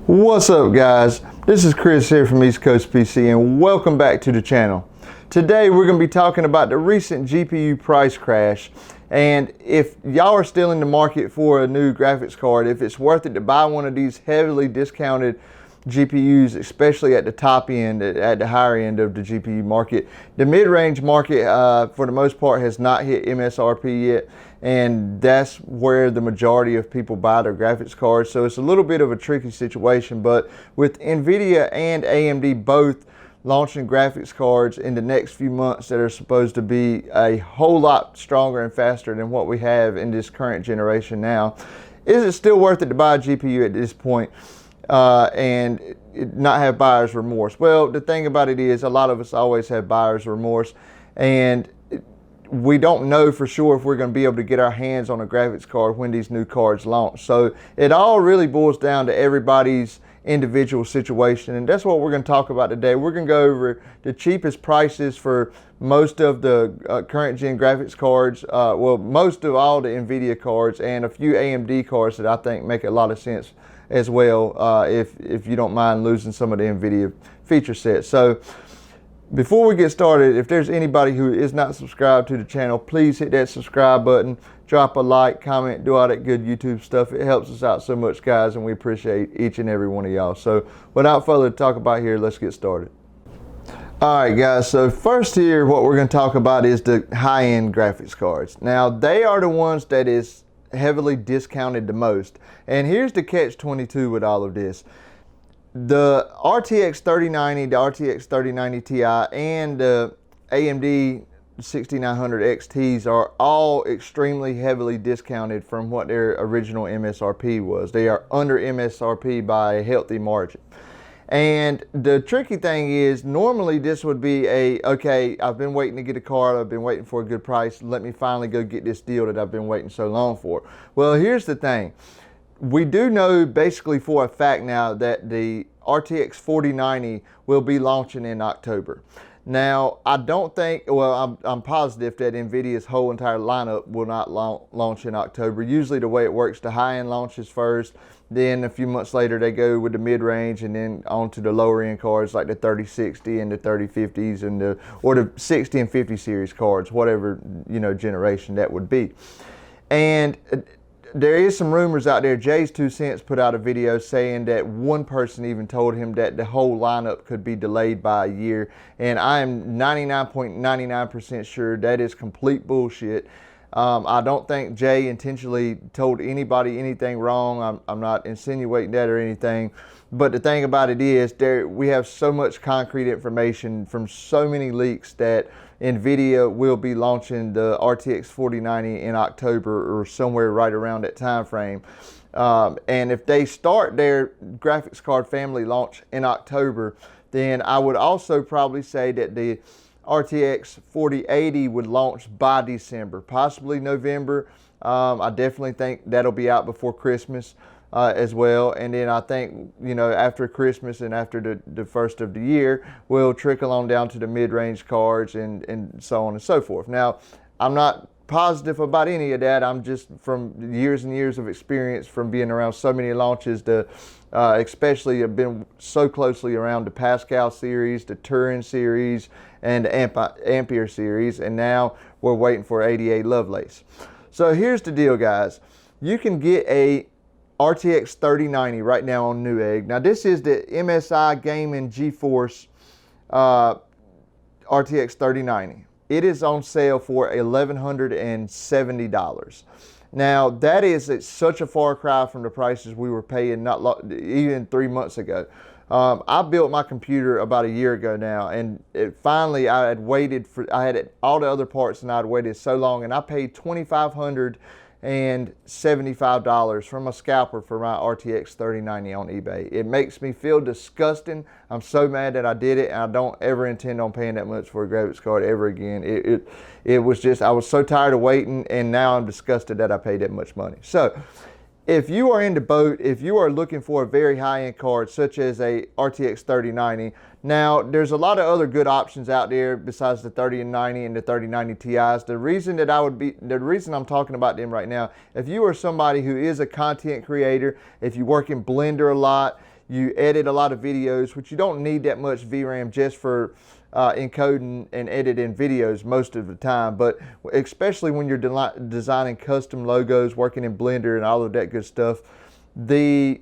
What's up, guys? This is Chris here from East Coast PC, and welcome back to the channel. Today we're going to be talking about the recent GPU price crash, and if y'all are still in the market for a new graphics card, if it's worth it to buy one of these heavily discounted GPUs, especially at the top end, at the higher end of the GPU market. The mid-range market, for the most part, has not hit MSRP yet, and that's where the majority of people buy their graphics cards. So it's a little bit of a tricky situation, but with NVIDIA and AMD both launching graphics cards in the next few months that are supposed to be a whole lot stronger and faster than what we have in this current generation now, is it still worth it to buy a GPU at this point? And not have buyer's remorse? Well, the thing about it is, a lot of us always have buyer's remorse, and we don't know for sure if we're going to be able to get our hands on a graphics card when these new cards launch. So it all really boils down to everybody's individual situation, and that's what we're going to talk about today. We're going to go over the cheapest prices for most of the current gen graphics cards, well, most of all the NVIDIA cards, and a few AMD cards that I think make a lot of sense as well, if you don't mind losing some of the NVIDIA feature sets. So before we get started, if there's anybody who is not subscribed to the channel, please hit that subscribe button, drop a like, comment, do all that good YouTube stuff. It helps us out so much, guys, and we appreciate each and every one of y'all. So without further to talk about here, let's get started. All right, guys, so first here, what we're going to talk about is the high-end graphics cards. Now, they are the ones that is heavily discounted the most, and here's the catch-22 with all of this. The RTX 3090, the RTX 3090 Ti, and the AMD 6900 XTs are all extremely heavily discounted from what their original MSRP was. They are under MSRP by a healthy margin. And the tricky thing is, normally this would be okay, I've been waiting to get a card, I've been waiting for a good price, let me finally go get this deal that I've been waiting so long for. Well, here's the thing. We do know basically for a fact now that the RTX 4090 will be launching in October. Now, I don't think, well, I'm positive that NVIDIA's whole entire lineup will not launch in October. Usually the way it works, the high-end launches first, then a few months later they go with the mid-range, and then on to the lower-end cards like the 3060 and the 3050s and or the 60 and 50 series cards, whatever, you know, generation that would be. And there is some rumors out there. Jay's 2 Cents put out a video saying that one person even told him that the whole lineup could be delayed by a year, and I am 99.99% sure that is complete bullshit. I don't think Jay intentionally told anybody anything wrong. I'm not insinuating that or anything, but the thing about it is, we have so much concrete information from so many leaks that NVIDIA will be launching the RTX 4090 in October or somewhere right around that time frame. And if they start their graphics card family launch in October, then I would also probably say that the RTX 4080 would launch by December, possibly November. I definitely think that'll be out before Christmas as well. And then I think, you know, after Christmas and after the first of the year, we'll trickle on down to the mid-range cards and so on and so forth. Now, I'm not positive about any of that. I'm just from years and years of experience from being around so many launches, especially have been so closely around the Pascal series, the Turin series, and the Ampere series, and now we're waiting for 88 Lovelace. So here's the deal, guys. You can get a RTX 3090 right now on Newegg. Now this is the MSI Gaming GeForce RTX 3090. It is on sale for $1,170. Now that is such a far cry from the prices we were paying even 3 months ago. I built my computer about a year ago now, and finally I had all the other parts, and I'd waited so long, and I paid $2,575 from a scalper for my RTX 3090 on eBay. It makes me feel disgusting. I'm so mad that I did it, and I don't ever intend on paying that much for a graphics card ever again. It was just, I was so tired of waiting, and now I'm disgusted that I paid that much money. So if you are in the boat, if you are looking for a very high-end card such as a RTX 3090, now there's a lot of other good options out there besides the 3090 and the 3090 Ti's. The reason I'm talking about them right now, if you are somebody who is a content creator, if you work in Blender a lot, you edit a lot of videos, which you don't need that much VRAM just for encoding and editing videos most of the time, but especially when you're designing custom logos, working in Blender and all of that good stuff, the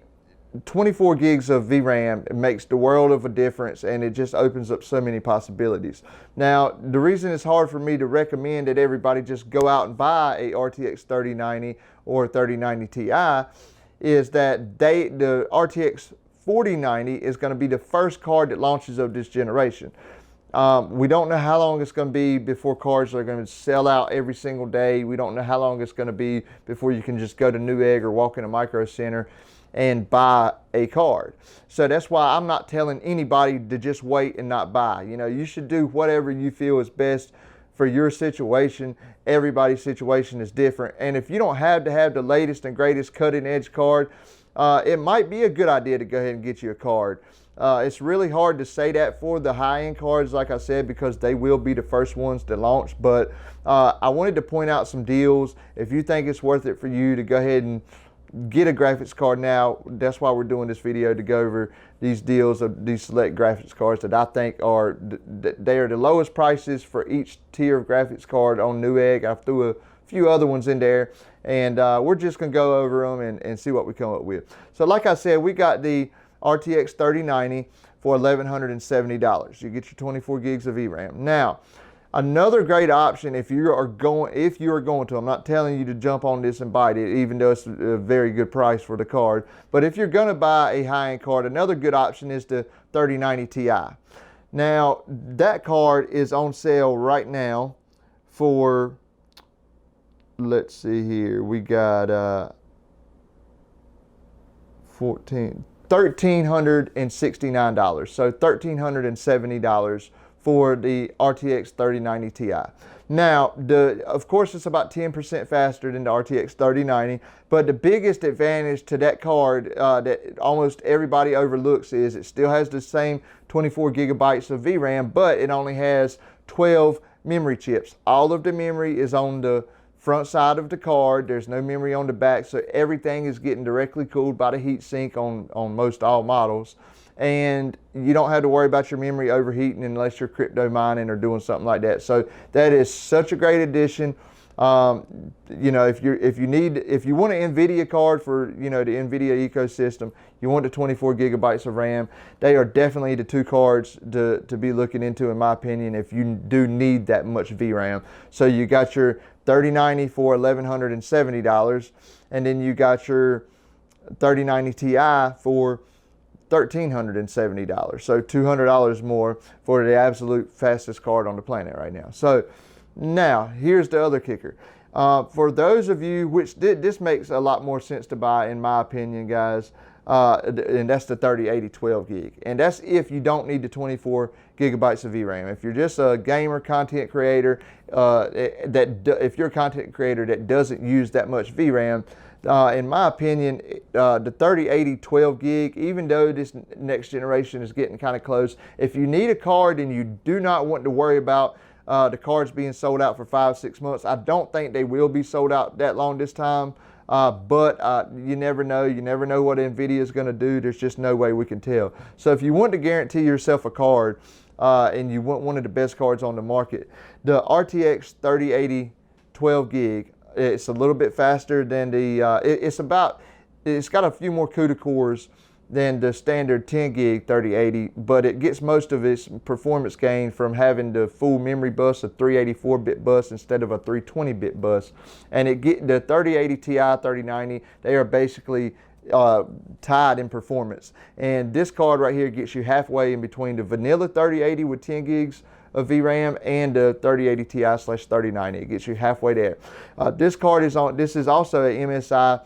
24 gigs of VRAM makes the world of a difference, and it just opens up so many possibilities. Now, the reason it's hard for me to recommend that everybody just go out and buy a RTX 3090 or 3090 Ti is that the RTX 4090 is going to be the first card that launches of this generation. We don't know how long it's going to be before cards are going to sell out every single day. We don't know how long it's going to be before you can just go to Newegg or walk in a Micro Center and buy a card. So that's why I'm not telling anybody to just wait and not buy. You know, you should do whatever you feel is best for your situation. Everybody's situation is different. And if you don't have to have the latest and greatest cutting edge card, it might be a good idea to go ahead and get you a card. It's really hard to say that for the high-end cards, like I said, because they will be the first ones to launch. But I wanted to point out some deals. If you think it's worth it for you to go ahead and get a graphics card now, that's why we're doing this video, to go over these deals of these select graphics cards that I think are they are the lowest prices for each tier of graphics card on Newegg. I threw a few other ones in there, and we're just gonna go over them and see what we come up with. So like I said, we got the RTX 3090 for $1,170. You get your 24 gigs of VRAM. Now, another great option if you are going to, I'm not telling you to jump on this and buy it, even though it's a very good price for the card, but if you're going to buy a high-end card, another good option is the 3090 Ti. Now, that card is on sale right now for, let's see here, we got $1,369, so $1,370 for the RTX 3090 Ti. Now, of course, it's about 10% faster than the RTX 3090, but the biggest advantage to that card that almost everybody overlooks is it still has the same 24 gigabytes of VRAM, but it only has 12 memory chips. All of the memory is on the front side of the card. There's no memory on the back, so everything is getting directly cooled by the heat sink on most all models, and you don't have to worry about your memory overheating unless you're crypto mining or doing something like that. So that is such a great addition. You know, if you want an NVIDIA card for, you know, the NVIDIA ecosystem, you want the 24 gigabytes of RAM, they are definitely the two cards to be looking into, in my opinion, if you do need that much VRAM. So you got your 3090 for $1,170, and then you got your 3090 Ti for $1,370. So $200 more for the absolute fastest card on the planet right now. So now, here's the other kicker. For those of you, which this makes a lot more sense to buy, in my opinion, guys, and that's the 3080 12 gig. And that's if you don't need the 24 gigabytes of VRAM. If you're just a gamer content creator, if you're a content creator that doesn't use that much VRAM, in my opinion, the 3080 12 gig, even though this next generation is getting kind of close, if you need a card and you do not want to worry about the cards being sold out for 5-6 months. I don't think they will be sold out that long this time, but you never know. You never know what NVIDIA is going to do. There's just no way we can tell. So if you want to guarantee yourself a card and you want one of the best cards on the market, the RTX 3080 12 gig, it's a little bit faster than the, it's got a few more CUDA cores than the standard 10 gig 3080, but it gets most of its performance gain from having the full memory bus, a 384-bit bus instead of a 320-bit bus. And the 3080 Ti, 3090, they are basically tied in performance. And this card right here gets you halfway in between the vanilla 3080 with 10 gigs of VRAM and the 3080 Ti/3090. It gets you halfway there. This card is also a MSI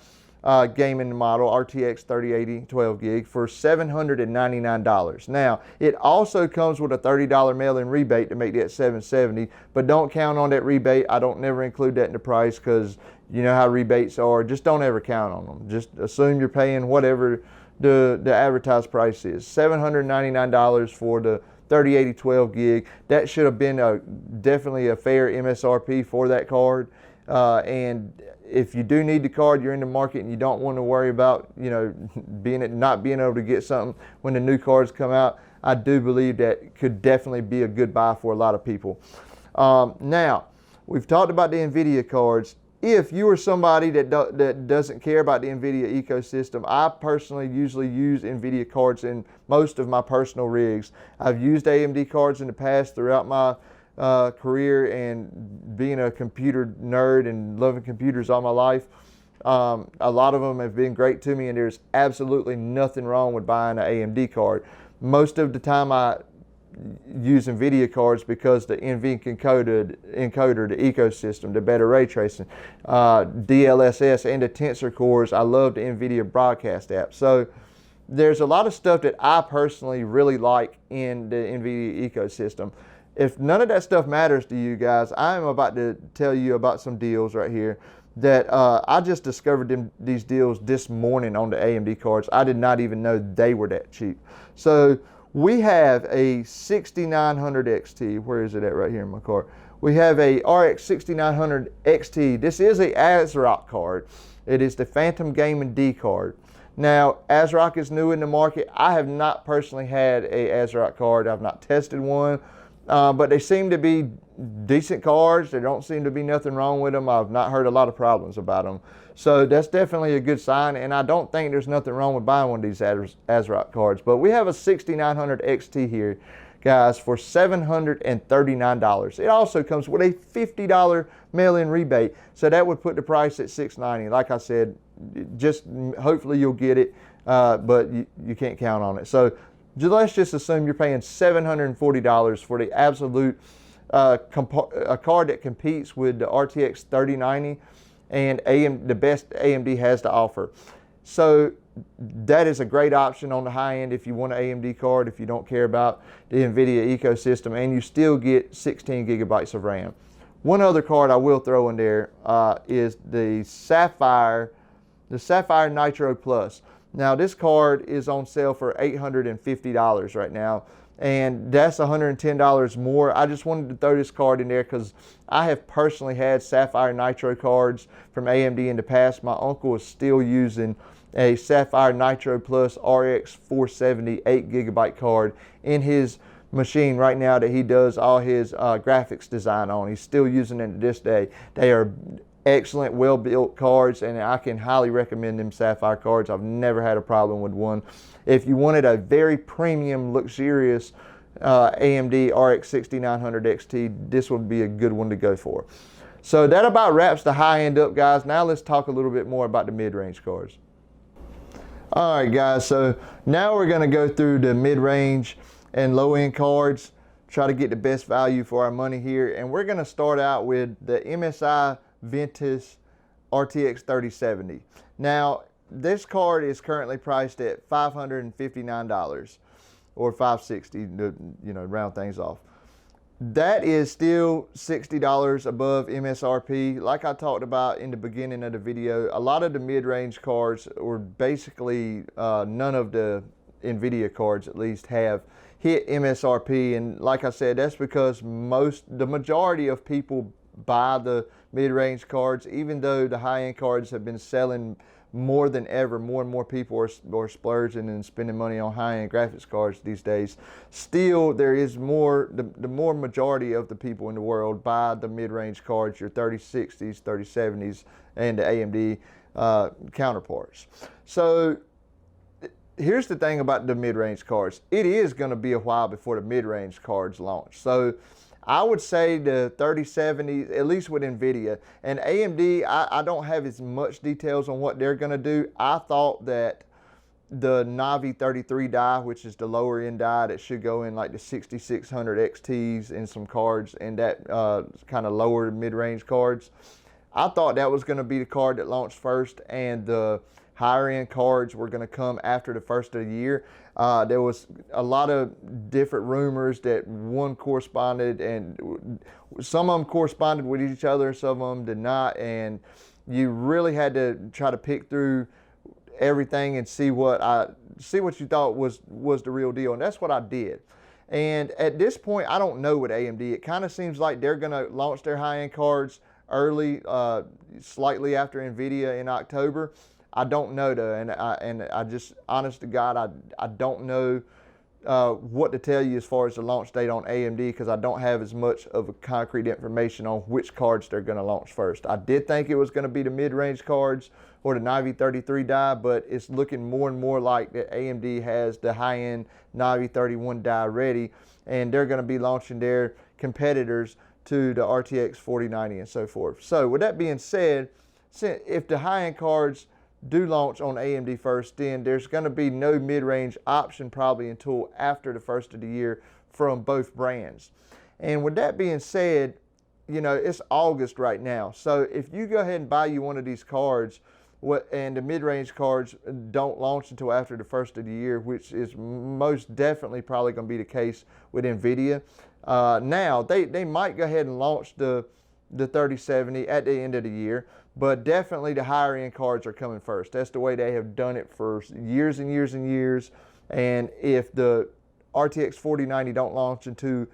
gaming model, RTX 3080 12 gig for $799. Now, it also comes with a $30 mail-in rebate to make that $770, but don't count on that rebate. I don't never include that in the price because you know how rebates are. Just don't ever count on them. Just assume you're paying whatever the advertised price is. $799 for the 3080 12 gig. That should have been definitely a fair MSRP for that card. And if you do need the card, you're in the market and you don't want to worry about, you know, not being able to get something when the new cards come out, I do believe that could definitely be a good buy for a lot of people. Now, we've talked about the NVIDIA cards. If you are somebody that doesn't care about the NVIDIA ecosystem, I personally usually use NVIDIA cards in most of my personal rigs. I've used AMD cards in the past throughout my career, and being a computer nerd and loving computers all my life, a lot of them have been great to me, and there's absolutely nothing wrong with buying an AMD card. Most of the time I use NVIDIA cards because the NV encoder, the ecosystem, the better ray tracing, DLSS, and the tensor cores. I love the NVIDIA broadcast app. So there's a lot of stuff that I personally really like in the NVIDIA ecosystem. If none of that stuff matters to you guys, I'm about to tell you about some deals right here that I just discovered these deals this morning on the AMD cards. I did not even know they were that cheap. So we have a 6900 XT. Where is it at? Right here in my card. We have a RX 6900 XT. This is a ASRock card. It is the Phantom Gaming D card. Now, ASRock is new in the market. I have not personally had a ASRock card. I've not tested one, but they seem to be decent cards. There don't seem to be nothing wrong with them. I've not heard a lot of problems about them. So that's definitely a good sign, and I don't think there's nothing wrong with buying one of these ASRock cards. But we have a 6900 XT here, guys, for $739. It also comes with a $50 mail-in rebate, so that would put the price at $690. Like I said, just hopefully you'll get it, but you can't count on it. So let's just assume you're paying $740 for the absolute a card that competes with the RTX 3090 and the best AMD has to offer. So that is a great option on the high end if you want an AMD card, if you don't care about the NVIDIA ecosystem, and you still get 16 gigabytes of RAM. One other card I will throw in there is the Sapphire Nitro Plus. Now this card is on sale for $850 right now, and that's $110 more. I just wanted to throw this card in there because I have personally had Sapphire Nitro cards from AMD in the past. My uncle is still using a Sapphire Nitro Plus RX 470 8 gigabyte card in his machine right now that he does all his graphics design on. He's still using it to this day. They are excellent, well-built cards, and I can highly recommend them Sapphire cards. I've never had a problem with one. If you wanted a very premium, luxurious AMD RX 6900 XT, this would be a good one to go for. So that about wraps the high end up, guys. Now let's talk a little bit more about the mid-range cards. All right, guys, so now we're going to go through the mid-range and low-end cards, try to get the best value for our money here, and we're going to start out with the MSI Ventus RTX 3070. Now, this card is currently priced at $559 or $560 to, you know, round things off. That is still $60 above MSRP. Like I talked about in the beginning of the video, a lot of the mid-range cards, or basically none of the NVIDIA cards at least, have hit MSRP, and like I said, that's because the majority of people buy the mid-range cards. Even though the high-end cards have been selling more than ever, more and more people are splurging and spending money on high-end graphics cards these days. Still, there is more, the more majority of the people in the world buy the mid-range cards, your 3060s, 3070s, and the AMD counterparts. So here's the thing about the mid-range cards. It is going to be a while before the mid-range cards launch. So I would say the 3070, at least with NVIDIA, and AMD, I don't have as much details on what they're going to do. I thought that the Navi 33 die, which is the lower end die that should go in like the 6600 XTs and some cards and that kind of lower mid-range cards, I thought that was going to be the card that launched first, and the higher end cards were going to come after the first of the year. There was a lot of different rumors that one corresponded, and some of them corresponded with each other, some of them did not, and you really had to try to pick through everything and see what you thought was the real deal, and that's what I did. And at this point, I don't know with AMD. It kind of seems like they're going to launch their high-end cards early, slightly after NVIDIA in October. I don't know though, and I just, honest to God, I don't know what to tell you as far as the launch date on AMD, because I don't have as much of a concrete information on which cards they're going to launch first. I did think it was going to be the mid-range cards or the Navi 33 die, but it's looking more and more like that AMD has the high-end Navi 31 die ready, and they're going to be launching their competitors to the RTX 4090 and so forth. So with that being said, if the high-end cards do launch on AMD first, then there's going to be no mid-range option probably until after the first of the year from both brands. And with that being said, you know, it's August right now. So if you go ahead and buy you one of these cards, and the mid-range cards don't launch until after the first of the year, which is most definitely probably going to be the case with NVIDIA. Now, they might go ahead and launch the 3070 at the end of the year, but definitely the higher end cards are coming first. That's the way they have done it for years and years and years. And if the RTX 4090 don't launch until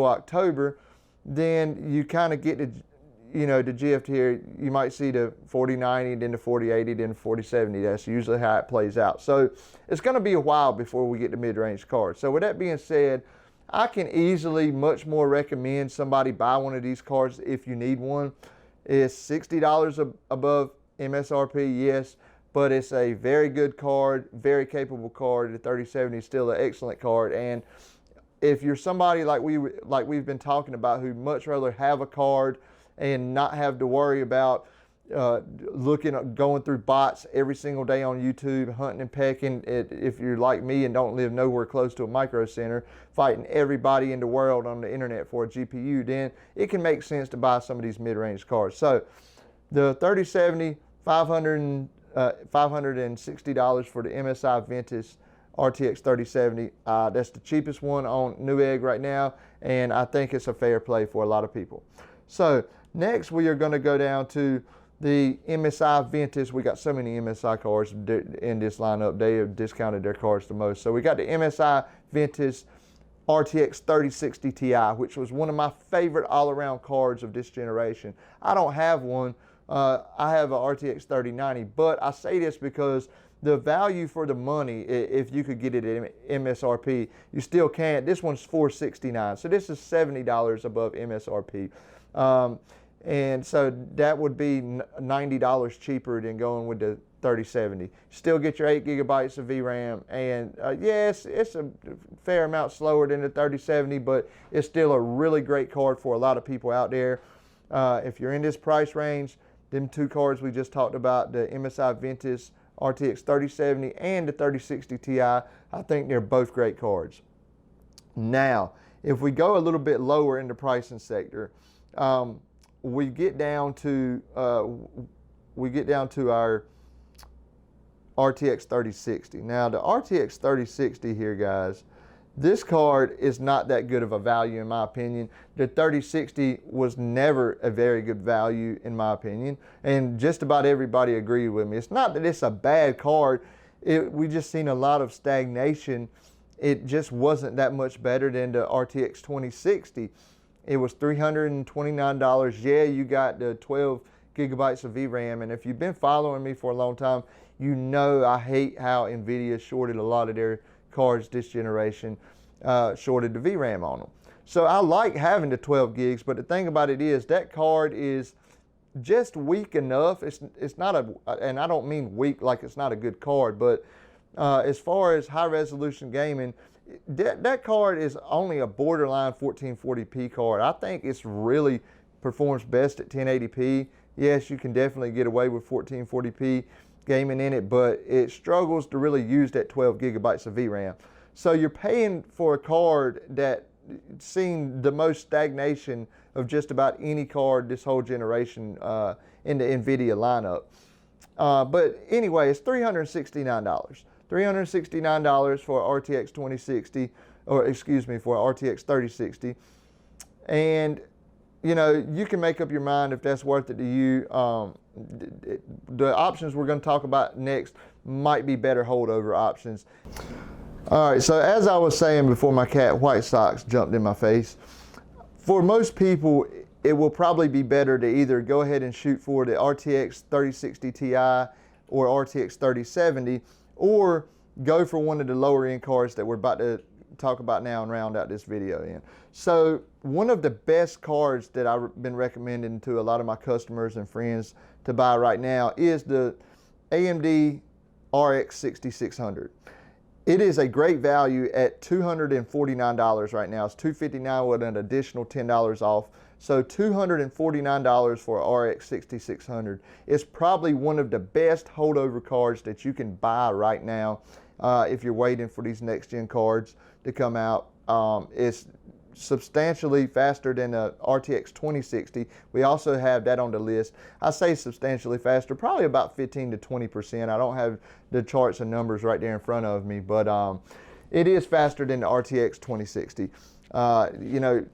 October, then you kind of get the, you know, the GFT here. You might see the 4090, then the 4080, then the 4070. That's usually how it plays out. So it's going to be a while before we get the mid-range cards. So with that being said, I can easily much more recommend somebody buy one of these cards if you need one. It's $60 above MSRP, yes, but it's a very good card, very capable card. The 3070 is still an excellent card, and if you're somebody like we've been talking about, who much rather have a card and not have to worry about going through bots every single day on YouTube, hunting and pecking, if you're like me and don't live nowhere close to a micro center, fighting everybody in the world on the internet for a GPU, then it can make sense to buy some of these mid-range cards. So the 3070, $560 for the MSI Ventus RTX 3070. That's the cheapest one on Newegg right now, and I think it's a fair play for a lot of people. So next we are going to go down to the MSI Ventus. We got so many MSI cards in this lineup. They have discounted their cards the most. So we got the MSI Ventus RTX 3060 Ti, which was one of my favorite all-around cards of this generation. I don't have one. I have a RTX 3090, but I say this because the value for the money, if you could get it at MSRP, you still can't. This one's $469, so this is $70 above MSRP. And so that would be $90 cheaper than going with the 3070. Still get your 8 gigabytes of VRAM, and yes, it's a fair amount slower than the 3070, but it's still a really great card for a lot of people out there. If you're in this price range, them two cards we just talked about, the MSI Ventus RTX 3070 and the 3060 Ti, I think they're both great cards. Now, if we go a little bit lower in the pricing sector, we get down to our RTX 3060. Now the RTX 3060 here, guys, this card is not that good of a value in my opinion. The 3060 was never a very good value in my opinion, and just about everybody agreed with me. It's not that it's a bad card. We just seen a lot of stagnation. It just wasn't that much better than the RTX 2060. It was $329. Yeah, you got the 12 gigabytes of VRAM, and if you've been following me for a long time, you know I hate how NVIDIA shorted a lot of their cards this generation, shorted the VRAM on them. So I like having the 12 gigs, but the thing about it is that card is just weak enough. It's not and I don't mean weak like it's not a good card, but as far as high resolution gaming, that card is only a borderline 1440p card. I think it's really performs best at 1080p. Yes, you can definitely get away with 1440p gaming in it, but it struggles to really use that 12 gigabytes of VRAM. So you're paying for a card that seen the most stagnation of just about any card this whole generation in the NVIDIA lineup. But anyway, it's $369. $369 for RTX 2060, or excuse me, for RTX 3060. And you know, you can make up your mind if that's worth it to you. The options we're going to talk about next might be better holdover options. All right, so as I was saying before my cat White Sox jumped in my face, for most people, it will probably be better to either go ahead and shoot for the RTX 3060 Ti or RTX 3070, or go for one of the lower end cards that we're about to talk about now and round out this video in. So one of the best cards that I've been recommending to a lot of my customers and friends to buy right now is the AMD RX 6600. It is a great value at $249 right now. It's $259 with an additional $10 off. So $249 for RX 6600 is probably one of the best holdover cards that you can buy right now if you're waiting for these next gen cards to come out. It's substantially faster than a RTX 2060. We also have that on the list. I say substantially faster, probably about 15 to 20%. I don't have the charts and numbers right there in front of me, but it is faster than the RTX 2060. You know,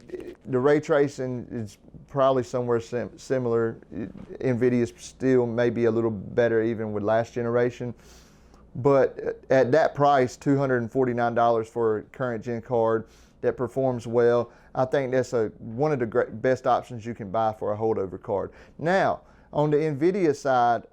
the ray tracing is probably somewhere similar. NVIDIA's still maybe a little better even with last generation. But at that price, $249 for a current gen card that performs well, I think that's one of the best options you can buy for a holdover card. Now, on the NVIDIA side,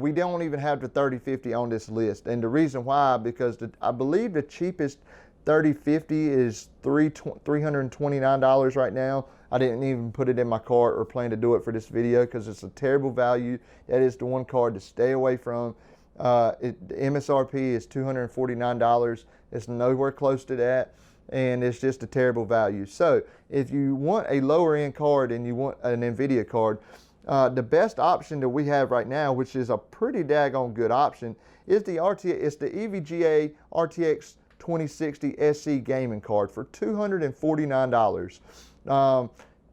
we don't even have the 3050 on this list. And the reason why, because I believe the cheapest 3050 is $329 right now. I didn't even put it in my cart or plan to do it for this video because it's a terrible value. That is the one card to stay away from. The MSRP is $249. It's nowhere close to that, and it's just a terrible value. So if you want a lower end card and you want an NVIDIA card, the best option that we have right now, which is a pretty daggone good option, is the EVGA RTX 2060 SC gaming card for $249.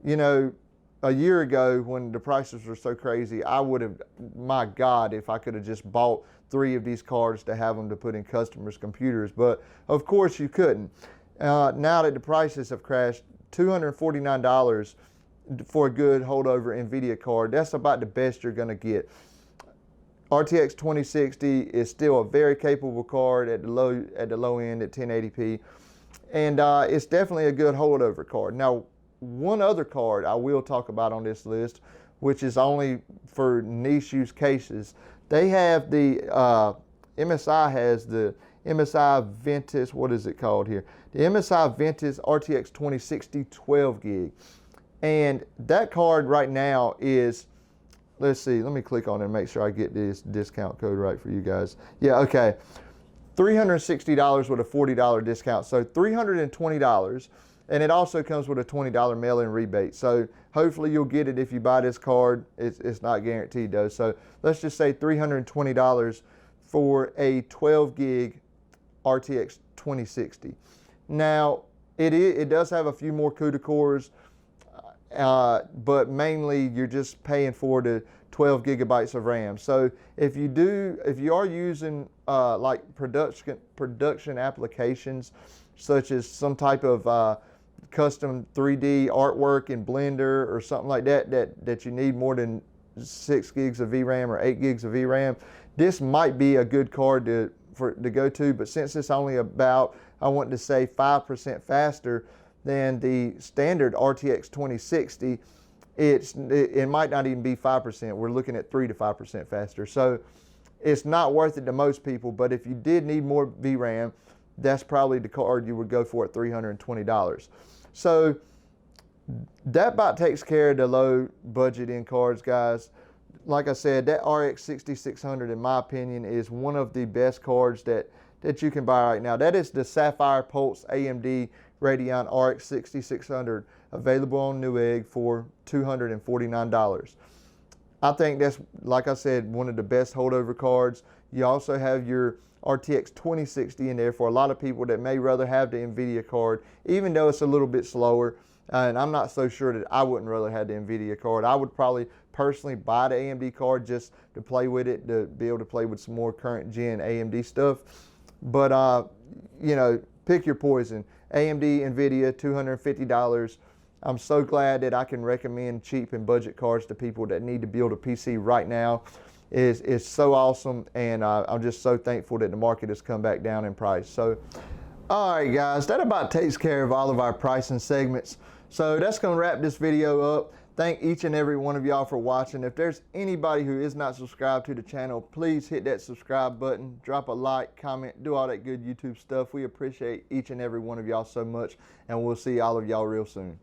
You know, a year ago when the prices were so crazy, I would have, my God, if I could have just bought 3 of these cards to have them to put in customers' computers, but of course you couldn't. Now that the prices have crashed, $249 for a good holdover NVIDIA card, that's about the best you're going to get. RTX 2060 is still a very capable card at the low end at 1080p, and it's definitely a good holdover card. Now, one other card I will talk about on this list, which is only for niche use cases. They have the MSI has the MSI Ventus, what is it called here? The MSI Ventus RTX 2060 12 gig. And that card right now is, let's see, let me click on it and make sure I get this discount code right for you guys. Yeah, okay. $360 with a $40 discount, so $320. And it also comes with a $20 mail-in rebate. So hopefully you'll get it if you buy this card. It's not guaranteed though. So let's just say $320 for a 12 gig RTX 2060. Now it does have a few more CUDA cores, but mainly you're just paying for the 12 gigabytes of RAM. So if you are using like production applications, such as some type of custom 3D artwork in Blender or something like that you need more than 6 gigs of VRAM or 8 gigs of VRAM, this might be a good card to go to. But since it's only about, I want to say 5% faster than the standard RTX 2060, it might not even be 5%. We're looking at 3 to 5% faster. So it's not worth it to most people, but if you did need more VRAM, that's probably the card you would go for at $320. So that about takes care of the low budget in cards, guys. Like I said, that RX 6600, in my opinion, is one of the best cards that you can buy right now. That is the Sapphire Pulse AMD Radeon RX 6600, available on Newegg for $249. I think that's, like I said, one of the best holdover cards. You also have your RTX 2060 in there for a lot of people that may rather have the NVIDIA card, even though it's a little bit slower. And I'm not so sure that I wouldn't rather have the NVIDIA card. I would probably personally buy the AMD card just to play with it, to be able to play with some more current gen AMD stuff. But, you know, pick your poison. AMD, NVIDIA, $250. I'm so glad that I can recommend cheap and budget cards to people that need to build a PC right now. It's so awesome, and I'm just so thankful that the market has come back down in price. So, all right, guys, that about takes care of all of our pricing segments. So that's going to wrap this video up. Thank each and every one of y'all for watching. If there's anybody who is not subscribed to the channel, please hit that subscribe button, drop a like, comment, do all that good YouTube stuff. We appreciate each and every one of y'all so much, and we'll see all of y'all real soon.